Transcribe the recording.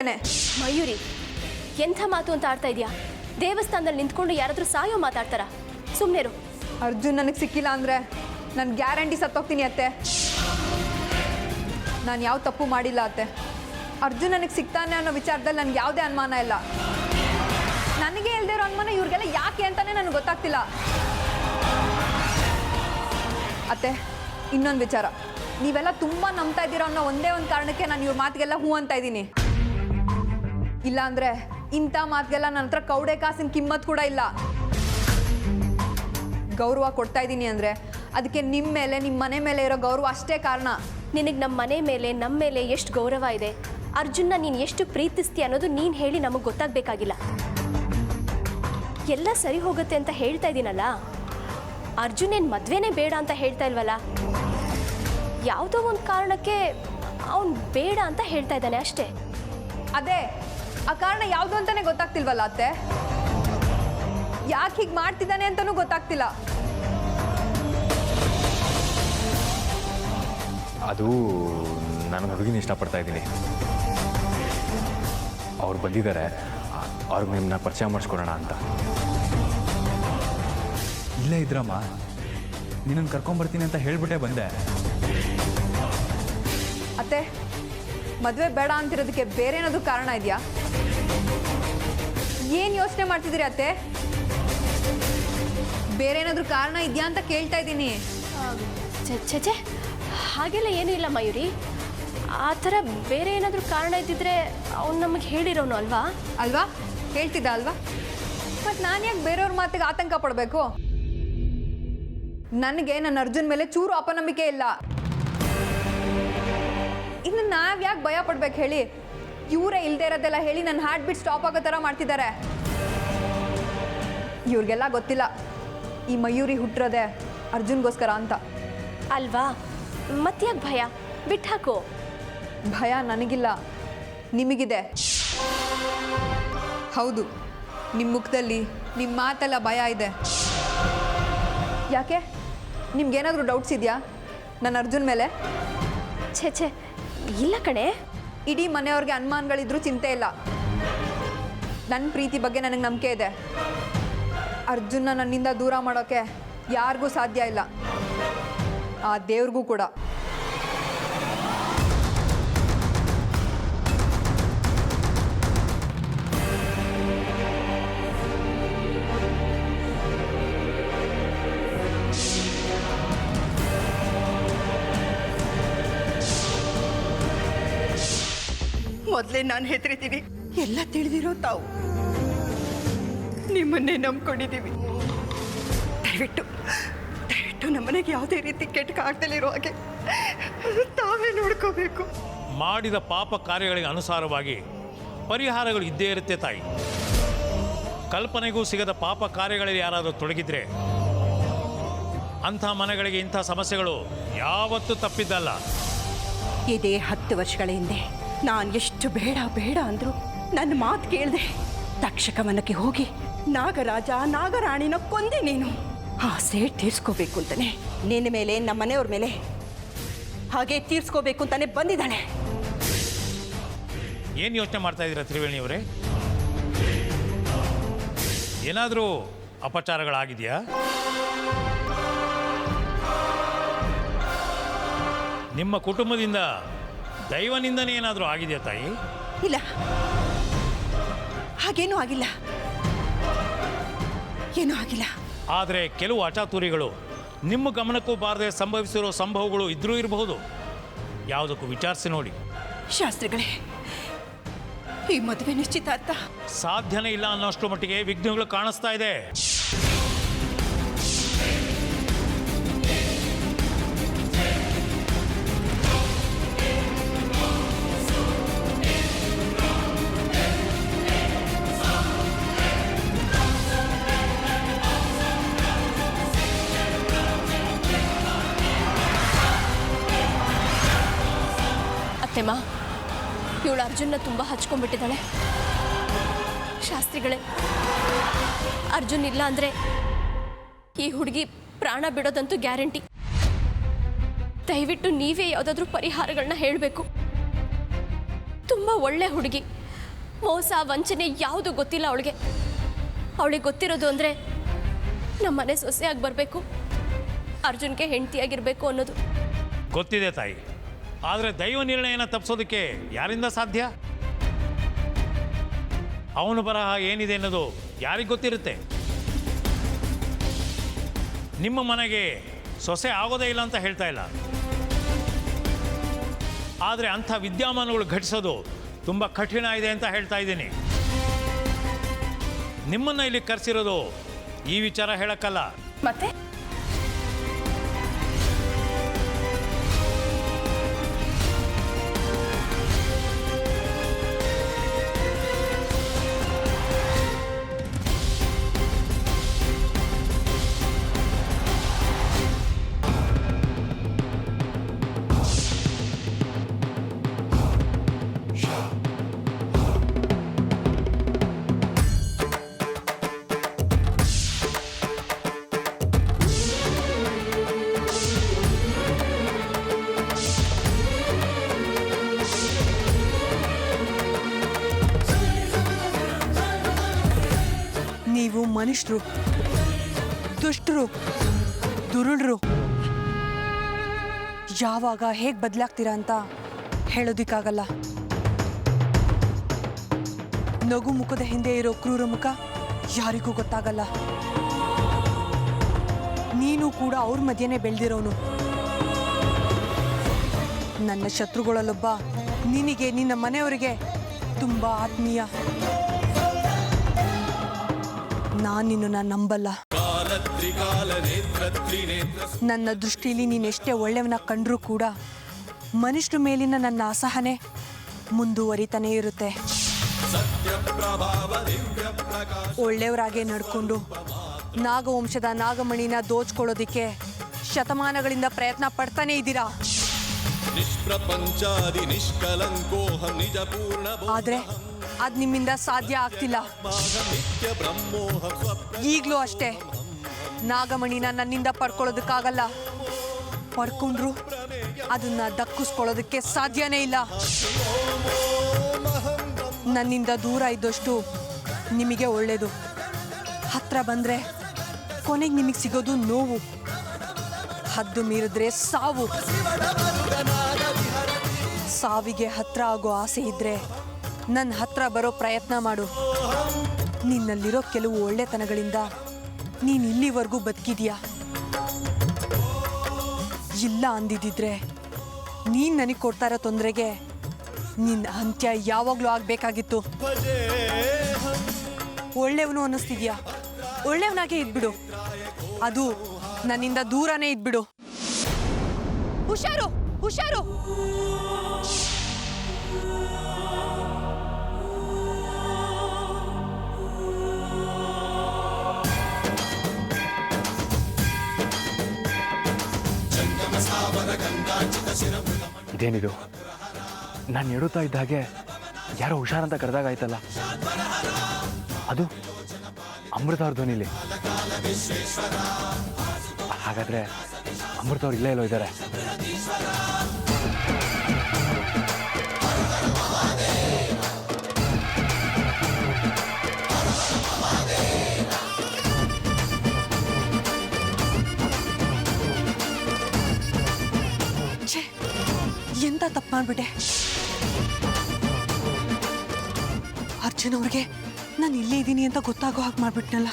ಇದ್ದೇನೆ. ಮಯೂರಿ, ಎಂಥ ಮಾತು ಅಂತ ಆಡ್ತಾ ಇದೆಯಾ? ದೇವಸ್ಥಾನದಲ್ಲಿ ನಿಂತ್ಕೊಂಡು ಯಾರಾದರೂ ಸಾಯೋ ಮಾತಾಡ್ತಾರ? ಸುಮ್ಮನೆರು. ಅರ್ಜುನ್ ನನಗೆ ಸಿಕ್ಕಿಲ್ಲ ಅಂದರೆ ನಾನು ಗ್ಯಾರಂಟಿ ಸತ್ತೋಗ್ತೀನಿ ಅತ್ತೆ. ನಾನು ಯಾವ ತಪ್ಪು ಮಾಡಿಲ್ಲ ಅತ್ತೆ. ಅರ್ಜುನ್ ನನಗೆ ಸಿಗ್ತಾನೆ ಅನ್ನೋ ವಿಚಾರದಲ್ಲಿ ನನಗೆ ಯಾವುದೇ ಅನುಮಾನ ಇಲ್ಲ. ನನಗೆ ಇಲ್ಲದೆ ಇರೋ ಅನುಮಾನ ಇವ್ರಿಗೆಲ್ಲ ಯಾಕೆ ಅಂತಲೇ ನನಗೆ ಗೊತ್ತಾಗ್ತಿಲ್ಲ. ಅತ್ತೆ, ಇನ್ನೊಂದು ವಿಚಾರ, ನೀವೆಲ್ಲ ತುಂಬ ನಂಬ್ತಾ ಇದ್ದೀರೋ ಅನ್ನೋ ಒಂದೇ ಒಂದು ಕಾರಣಕ್ಕೆ ನಾನು ಇವ್ರ ಮಾತಿಗೆಲ್ಲ ಹೂ ಅಂತ ಇದ್ದೀನಿ. ಇಲ್ಲಾಂದರೆ ಇಂಥ ಮಾತಿಗೆಲ್ಲ ನನ್ನ ಹತ್ರ ಕೌಡೆ ಕಾಸಿನ ಕಿಮ್ಮತ್ ಕೂಡ ಇಲ್ಲ. ಗೌರವ ಕೊಡ್ತಾ ಇದ್ದೀನಿ ಅಂದರೆ ಅದಕ್ಕೆ ನಿಮ್ಮ ಮೇಲೆ, ನಿಮ್ಮ ಮನೆ ಮೇಲೆ ಇರೋ ಗೌರವ ಅಷ್ಟೇ ಕಾರಣ. ನಿನಗೆ ನಮ್ಮ ಮನೆ ಮೇಲೆ, ನಮ್ಮ ಮೇಲೆ ಎಷ್ಟು ಗೌರವ ಇದೆ, ಅರ್ಜುನ್ನ ನೀನು ಎಷ್ಟು ಪ್ರೀತಿಸ್ತೀಯ ಅನ್ನೋದು ನೀನು ಹೇಳಿ ನಮಗೆ ಗೊತ್ತಾಗಬೇಕಾಗಿಲ್ಲ. ಎಲ್ಲ ಸರಿ ಹೋಗುತ್ತೆ ಅಂತ ಹೇಳ್ತಾ ಇದ್ದೀನಲ್ಲ. ಅರ್ಜುನ್ ಏನು ಮದುವೆನೇ ಬೇಡ ಅಂತ ಹೇಳ್ತಾ ಇಲ್ವಲ್ಲ. ಯಾವುದೋ ಒಂದು ಕಾರಣಕ್ಕೆ ಅವನು ಬೇಡ ಅಂತ ಹೇಳ್ತಾ ಇದ್ದಾನೆ ಅಷ್ಟೇ. ಅದೇ ಆ ಕಾರಣ ಯಾವುದು ಅಂತಲೇ ಗೊತ್ತಾಗ್ತಿಲ್ವಲ್ಲ ಅತ್ತೆ. ಯಾಕೆ ಹೀಗೆ ಮಾಡ್ತಿದ್ದಾನೆ ಅಂತಲೂ ಗೊತ್ತಾಗ್ತಿಲ್ಲ. ಅದು ನಾನು ಹುಡುಗಿನ ಇಷ್ಟಪಡ್ತಾ ಇದ್ದೀನಿ. ಅವ್ರು ಬಂದಿದ್ದಾರೆ, ಅವ್ರಿಗೆ ನಿಮ್ಮನ್ನ ಪರಿಚಯ ಮಾಡಿಸ್ಕೊಡೋಣ ಅಂತ. ಇಲ್ಲೇ ಇದ್ರಮ್ಮ, ನಿನ್ನನ್ನು ಕರ್ಕೊಂಬರ್ತೀನಿ ಅಂತ ಹೇಳ್ಬಿಟ್ಟೆ ಬಂದೆ. ಅತ್ತೆ, ಮದುವೆ ಬೇಡ ಅಂತಿರೋದಕ್ಕೆ ಬೇರೆ ಏನಾದರೂ ಕಾರಣ ಇದೆಯಾ? ಏನು ಯೋಚನೆ ಮಾಡ್ತಿದ್ದೀರಿ ಅತ್ತೆ? ಬೇರೆ ಏನಾದರೂ ಕಾರಣ ಇದೆಯಾ ಅಂತ ಕೇಳ್ತಾ ಇದ್ದೀನಿ. ಛೆ, ಹಾಗೆಲ್ಲ ಏನೂ ಇಲ್ಲ ಮಯೂರಿ. ಆ ಥರ ಬೇರೆ ಏನಾದರೂ ಕಾರಣ ಇದ್ದಿದ್ರೆ ಅವ್ನು ನಮಗೆ ಹೇಳಿರೋನು ಅಲ್ವಾ? ಅಲ್ವಾ? ಹೇಳ್ತಿದ್ದ ಅಲ್ವಾ? ಮತ್ತು ನಾನು ಯಾಕೆ ಬೇರೆಯವ್ರ ಮಾತಿಗೆ ಆತಂಕ ಪಡಬೇಕು? ನನಗೆ ನನ್ನ ಅರ್ಜುನ್ ಮೇಲೆ ಚೂರು ಅಪನಂಬಿಕೆ ಇಲ್ಲ. ಇನ್ನು ನಾವು ಯಾಕೆ ಭಯ ಪಡ್ಬೇಕು ಹೇಳಿ? ಇವರೇ ಇಲ್ಲದೆ ಇರೋದೆಲ್ಲ ಹೇಳಿ ನನ್ನ ಹಾರ್ಟ್ ಬೀಟ್ ಸ್ಟಾಪ್ ಆಗೋ ಥರ ಮಾಡ್ತಿದ್ದಾರೆ. ಇವ್ರಿಗೆಲ್ಲ ಗೊತ್ತಿಲ್ಲ ಈ ಮಯೂರಿ ಹುಟ್ಟಿರೋದೆ ಅರ್ಜುನ್ಗೋಸ್ಕರ ಅಂತ. ಅಲ್ವಾ? ಮತ್ತ್ಯಾಕೆ ಭಯ? ಬಿಟ್ಟು ಹಾಕು. ಭಯ ನನಗಿಲ್ಲ, ನಿಮಗಿದೆ. ಹೌದು, ನಿಮ್ಮ ಮುಖದಲ್ಲಿ, ನಿಮ್ಮ ಮಾತೆಲ್ಲ ಭಯ ಇದೆ. ಯಾಕೆ? ನಿಮ್ಗೇನಾದರೂ ಡೌಟ್ಸ್ ಇದೆಯಾ ನನ್ನ ಅರ್ಜುನ್ ಮೇಲೆ? ಛೇ, ಇಲ್ಲ ಕಣೆ. ಇಡೀ ಮನೆಯವ್ರಿಗೆ ಅನುಮಾನಗಳಿದ್ರೂ ಚಿಂತೆ ಇಲ್ಲ. ನನ್ನ ಪ್ರೀತಿ ಬಗ್ಗೆ ನನಗೆ ನಂಬಿಕೆ ಇದೆ. ಅರ್ಜುನ್ನ ನನ್ನಿಂದ ದೂರ ಮಾಡೋಕ್ಕೆ ಯಾರಿಗೂ ಸಾಧ್ಯ ಇಲ್ಲ, ಆ ದೇವ್ರಿಗೂ ಕೂಡ. ಮೊದಲೇ ನಾನು ಹೆದರಿದ್ದೀನಿ. ಎಲ್ಲ ತಿಳಿದಿರೋ ತಾವು ನಿಮ್ಮನ್ನೇ ನಂಬ್ಕೊಂಡಿದ್ದೀವಿ. ದಯವಿಟ್ಟು ನಮ್ಮನೆಗೆ ಯಾವುದೇ ರೀತಿ ಕೆಟ್ಟ ಆಗ್ದಲಿರೋ ಹಾಗೆ ತಾವೇ ನೋಡ್ಕೋಬೇಕು. ಮಾಡಿದ ಪಾಪ ಕಾರ್ಯಗಳಿಗೆ ಅನುಸಾರವಾಗಿ ಪರಿಹಾರಗಳು ಇದ್ದೇ ಇರುತ್ತೆ ತಾಯಿ. ಕಲ್ಪನೆಗೂ ಸಿಗದ ಪಾಪ ಕಾರ್ಯಗಳಲ್ಲಿ ಯಾರಾದರೂ ತೊಡಗಿದ್ರೆ ಅಂಥ ಮನೆಗಳಿಗೆ ಇಂಥ ಸಮಸ್ಯೆಗಳು ಯಾವತ್ತೂ ತಪ್ಪಿದ್ದಲ್ಲ. ಇದೇ 10 ವರ್ಷಗಳ ಹಿಂದೆ ನಾನು ಎಷ್ಟು ಬೇಡ ಅಂದ್ರು ನನ್ನ ಮಾತು ಕೇಳಿದೆ. ತಕ್ಷಕವನಕ್ಕೆ ಹೋಗಿ ನಾಗರಾಜ ನಾಗರಾಣಿನ ಕೊಂದೆ. ನೀನು ಆಸೆ ತೀರ್ಸ್ಕೋಬೇಕು ಅಂತಾನೆ ನಿನ್ನ ಮೇಲೆ, ನಮ್ಮ ಮನೆಯವ್ರ ಮೇಲೆ ಹಾಗೆ ತೀರ್ಸ್ಕೋಬೇಕು ಅಂತಾನೆ ಬಂದಿದ್ದಾಳೆ. ಏನು ಯೋಚನೆ ಮಾಡ್ತಾ ಇದ್ದೀರಾ ತ್ರಿವೇಣಿಯವರೇ? ಏನಾದರೂ ಅಪಚಾರಗಳಾಗಿದೆಯಾ? ನಿಮ್ಮ ಕುಟುಂಬದಿಂದ ದೈವನಿಂದನೇ ಏನಾದರೂ ಆಗಿದೆಯಾ ತಾಯಿ? ಇಲ್ಲ, ಹಾಗೇನೂ ಆಗಿಲ್ಲ, ಏನೂ ಆಗಿಲ್ಲ. ಆದರೆ ಕೆಲವು ಅಚಾತುರಿಗಳು ನಿಮ್ಮ ಗಮನಕ್ಕೂ ಬಾರದೆ ಸಂಭವಿಸಿರೋ ಸಂಭವಗಳು ಇದ್ರೂ ಇರಬಹುದು. ಯಾವುದಕ್ಕೂ ವಿಚಾರಿಸಿ ನೋಡಿ. ಶಾಸ್ತ್ರಿಗಳೇ, ಈ ಮದುವೆ ನಿಶ್ಚಿತಾರ್ಥ ಸಾಧ್ಯನೇ ಇಲ್ಲ ಅನ್ನೋಷ್ಟು ಮಟ್ಟಿಗೆ ವಿಘ್ನಗಳು ಕಾಣಿಸ್ತಾ ಇದೆ. ಅತ್ತೆಮ್ಮ, ಇವಳು ಅರ್ಜುನ್ನ ತುಂಬ ಹಚ್ಕೊಂಡ್ಬಿಟ್ಟಿದ್ದಾಳೆ. ಶಾಸ್ತ್ರಿಗಳೇ, ಅರ್ಜುನ್ ಇಲ್ಲ ಅಂದರೆ ಈ ಹುಡುಗಿ ಪ್ರಾಣ ಬಿಡೋದಂತೂ ಗ್ಯಾರಂಟಿ. ದಯವಿಟ್ಟು ನೀವೇ ಯಾವುದಾದ್ರೂ ಪರಿಹಾರಗಳನ್ನ ಹೇಳಬೇಕು. ತುಂಬ ಒಳ್ಳೆ ಹುಡುಗಿ, ಮೋಸ ವಂಚನೆ ಯಾವುದು ಗೊತ್ತಿಲ್ಲ ಅವಳಿಗೆ. ಅವಳಿಗೆ ಗೊತ್ತಿರೋದು ಅಂದರೆ ನಮ್ಮ ಮನೆ ಸೊಸೆಯಾಗಿ ಬರಬೇಕು, ಅರ್ಜುನ್ಗೆ ಹೆಂಡತಿಯಾಗಿರಬೇಕು ಅನ್ನೋದು. ಗೊತ್ತಿದೆ ತಾಯಿ, ಆದರೆ ದೈವ ನಿರ್ಣಯನ ತಪ್ಪಿಸೋದಕ್ಕೆ ಯಾರಿಂದ ಸಾಧ್ಯ? ಅವನು ಬರಹ ಏನಿದೆ ಅನ್ನೋದು ಯಾರಿಗೆ ಗೊತ್ತಿರುತ್ತೆ? ನಿಮ್ಮ ಮನೆಗೆ ಸೊಸೆ ಆಗೋದೇ ಇಲ್ಲ ಅಂತ ಹೇಳ್ತಾ ಇಲ್ಲ, ಆದರೆ ಅಂಥ ವಿದ್ಯಮಾನಗಳು ಘಟಿಸೋದು ತುಂಬ ಕಠಿಣ ಇದೆ ಅಂತ ಹೇಳ್ತಾ ಇದ್ದೀನಿ. ನಿಮ್ಮನ್ನು ಇಲ್ಲಿ ಕರೆಸಿರೋದು ಈ ವಿಚಾರ ಹೇಳಕ್ಕಲ್ಲ. ಮತ್ತೆ ನೀವು ಮನುಷ್ಯರು, ದುಷ್ಟರು, ದುರುಳರು. ಯಾವಾಗ ಹೇಗೆ ಬದಲಾಗ್ತೀರಾ ಅಂತ ಹೇಳೋದಿಕ್ಕಾಗಲ್ಲ. ನಗು ಮುಖದ ಹಿಂದೆ ಇರೋ ಕ್ರೂರ ಮುಖ ಯಾರಿಗೂ ಗೊತ್ತಾಗಲ್ಲ. ನೀನು ಕೂಡ ಅವ್ರ ಮಧ್ಯೆನೇ ಬೆಳೆದಿರೋನು. ನನ್ನ ಶತ್ರುಗಳಲ್ಲೊಬ್ಬ ನಿನಗೆ, ನಿನ್ನ ಮನೆಯವರಿಗೆ ತುಂಬ ಆತ್ಮೀಯ. ನಾನು ನಿನ್ನನ್ನು ನಂಬಲ್ಲ. ನನ್ನ ದೃಷ್ಟಿಲಿ ನೀನೆಷ್ಟೇ ಒಳ್ಳೆಯವನ ಕಂಡ್ರೂ ಕೂಡ ಮನುಷ್ಯರ ಮೇಲಿನ ನನ್ನ ಅಸಹನೆ ಮುಂದುವರಿತಾನೇ ಇರುತ್ತೆ. ಒಳ್ಳೆಯವರಾಗೆ ನಡ್ಕೊಂಡು ನಾಗವಂಶದ ನಾಗಮಣಿನ ದೋಚ್ಕೊಳ್ಳೋದಿಕ್ಕೆ ಶತಮಾನಗಳಿಂದ ಪ್ರಯತ್ನ ಪಡ್ತಾನೇ ಇದ್ದೀರಾ. ಆದ್ರೆ ಅದ್ ನಿಮ್ಮಿಂದ ಸಾಧ್ಯ ಆಗ್ತಿಲ್ಲ. ಈಗಲೂ ಅಷ್ಟೇ, ನಾಗಮಣಿನ ನನ್ನಿಂದ ಪಡ್ಕೊಳ್ಳೋದಕ್ಕಾಗಲ್ಲ. ಪಡ್ಕೊಂಡ್ರು ಅದನ್ನ ದಕ್ಕಿಸ್ಕೊಳ್ಳೋದಕ್ಕೆ ಸಾಧ್ಯನೇ ಇಲ್ಲ. ನನ್ನಿಂದ ದೂರ ಇದ್ದಷ್ಟು ನಿಮಗೆ ಒಳ್ಳೇದು. ಹತ್ರ ಬಂದ್ರೆ ಕೊನೆಗೆ ನಿಮಗೆ ಸಿಗೋದು ನೋವು. ಹದ್ದು ಮೀರಿದ್ರೆ ಸಾವು. ಸಾವಿಗೆ ಹತ್ರ ಆಗೋ ಆಸೆ ಇದ್ರೆ ನನ್ನ ಹತ್ರ ಬರೋ ಪ್ರಯತ್ನ ಮಾಡು. ನಿನ್ನಲ್ಲಿರೋ ಕೆಲವು ಒಳ್ಳೆತನಗಳಿಂದ ನೀನು ಇಲ್ಲಿವರೆಗೂ ಬದುಕಿದ್ಯಾ. ಇಲ್ಲ ಅಂದಿದ್ದಿದ್ರೆ ನೀನು ನನಗೆ ಕೊಡ್ತಾ ಇರೋ ತೊಂದರೆಗೆ ನಿನ್ನ ಅಂತ್ಯ ಯಾವಾಗಲೂ ಆಗಬೇಕಾಗಿತ್ತು. ಒಳ್ಳೆಯವನು ಅನ್ನಿಸ್ತಿದ್ಯಾ, ಒಳ್ಳೆಯವನಾಗೆ ಇದ್ಬಿಡು. ಅದು ನನ್ನಿಂದ ದೂರನೇ ಇದ್ಬಿಡು. ಹುಷಾರು, ಹುಷಾರು. ಇದೇನಿದು? ನಾನು ಎಡುತ್ತಾ ಇದ್ದ ಹಾಗೆ ಯಾರೋ ಹುಷಾರಂತ ಕರೆದಾಗಾಯ್ತಲ್ಲ. ಅದು ಅಮೃತ ಅವ್ರ ಧ್ವನಿಲಿ. ಹಾಗಾದ್ರೆ ಅಮೃತ ಅವ್ರು ಇಲ್ಲೇ ಎಲ್ಲೋ ಇದ್ದಾರೆ. ಎಂತ ತಪ್ಪು ಮಾಡ್ಬಿಟ್ಟೆ. ಅರ್ಜುನ್ ಅವ್ರಿಗೆ ನಾನು ಇಲ್ಲೇ ಇದ್ದೀನಿ ಅಂತ ಗೊತ್ತಾಗೋ ಹಾಗೆ ಮಾಡ್ಬಿಟ್ನಲ್ಲ.